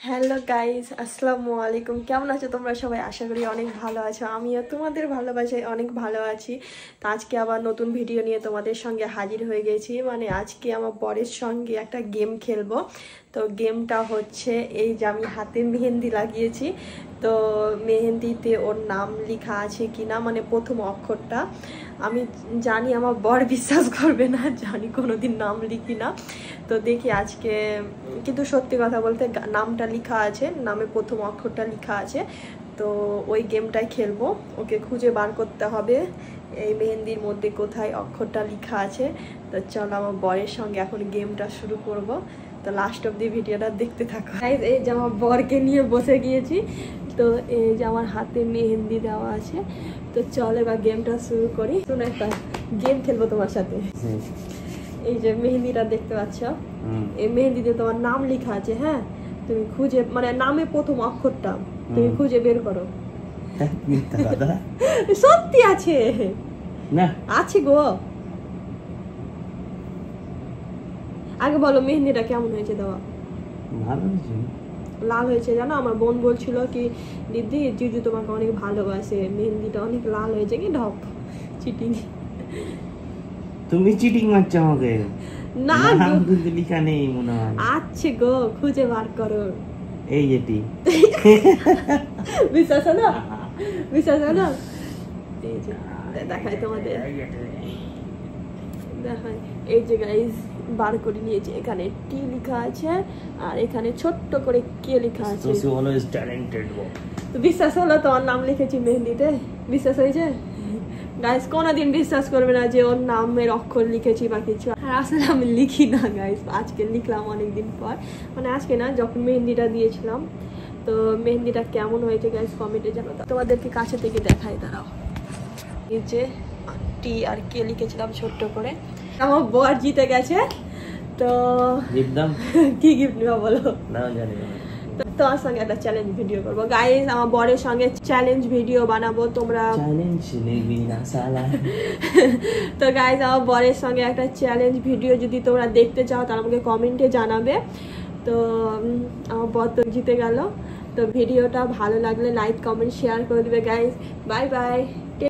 Hello guys, আসসালামু আলাইকুম। কেমন আছো তোমরা সবাই? আশা করি অনেক ভালো আছো। আমিও তোমাদের ভালোবাসায় অনেক ভালো আছি। তো আজকে আবার নতুন ভিডিও নিয়ে তোমাদের সঙ্গে হাজির হয়ে গেছি। মানে আজকে আমার বরের সঙ্গে একটা গেম খেলবো। তো গেমটা হচ্ছে এই যে আমি হাতে মেহেন্দি লাগিয়েছি। তো মেহেন্দিতে ওর নাম লেখা আছে কিনা, মানে প্রথম অক্ষরটা আমি জানি, আমার বর বিশ্বাস করবে না, জানি কোনোদিন নাম লিখি না। তো দেখি আজকে, কিন্তু সত্যি কথা বলতে নামটা লেখা আছে, নামে প্রথম অক্ষরটা লেখা আছে। তো ওই গেমটাই খেলবো। ওকে খুঁজে বার করতে হবে এই মেহেন্দির মধ্যে কোথায় অক্ষরটা লেখা আছে। তো চলো আমার বরের সঙ্গে এখন গেমটা শুরু করব। তো লাস্ট অব দি ভিডিওটা দেখতে থাকো। এই যে আমার বরকে নিয়ে বসে গিয়েছি। তো এই যে আমার হাতে মেহেন্দি দেওয়া আছে। তো চলো এবার গেমটা শুরু করি। শোনো, একটা গেম খেলবো তোমার সাথে। এই যে মেহেন্দিটা দেখতে পাচ্ছ, এই মেহেন্দিতে তোমার নাম লেখা আছে। হ্যাঁ, তুমি খুঁজে, মানে নামে প্রথম অক্ষরটা তুমি খুঁজে বের করো। সত্যি আছে না? আছে গো। আগে বলো মেহেন্দিটা কেমন হয়েছে? দেওয়া ভালো হয়েছে, লাল হয়েছে। জানো, আমার বোন বলছিল কি, দিদি জিজু তোমাকে অনেক ভালোবাসে, মেহেন্দিটা অনেক লাল হয়েছে। কি ঢপ চিটিং, তুমি চিটিং মারছো আমাকে। না কিন্তু লেখা নেই মনে হয়। আছে গো, খুঁজে বার করো। এই যেটি বিশ্বাস হলো? বিশ্বাস হলো? এই যে দেখাই তোমাদের, দেখাই। এই যে গাইস বার করে নিয়েছি। এখানে টি লেখা আছে আর এখানে ছোট্ট করে কে লেখা আছে। তো বিশ্বাস হলো? তোমার নাম লিখেছি মেহেন্দিতে। বিশ্বাস হয়েছে? গাইস কোনোদিন বিশ্বাস করবে না যে ওর নামের অক্ষর লিখেছি বা কিছু। আর আসলে আমি লিখি না গাইস, আজকে লিখলাম অনেকদিন পর। মানে আজকে না, যখন মেহেন্দিটা দিয়েছিলাম। তো মেহেন্দিটা কেমন হয়েছে গাইস কমেন্টে জানাও। তোমাদেরকে কাছে থেকে দেখাই, দাঁড়াও। এই যে টি আর কে লিখেছিলাম ছোট্ট করে। আমার বর জিতে গেছে। তো কি গিফট নিবা বলো? না জানি না। তোমার সঙ্গে একটা চ্যালেঞ্জ ভিডিও করবো গাইস, আমার বরের সঙ্গে চ্যালেঞ্জ ভিডিও বানাবো। তোমরা চ্যালেঞ্জ নিবি না সালা। তো গাইস আমার বরের সঙ্গে একটা চ্যালেঞ্জ ভিডিও যদি তোমরা দেখতে চাও তাহলে আমাকে কমেন্টে জানাবে। তো আমার বর তো জিতে গেল। তো ভিডিওটা ভালো লাগলে লাইক কমেন্ট শেয়ার করে দিবে গাইস। Bye bye.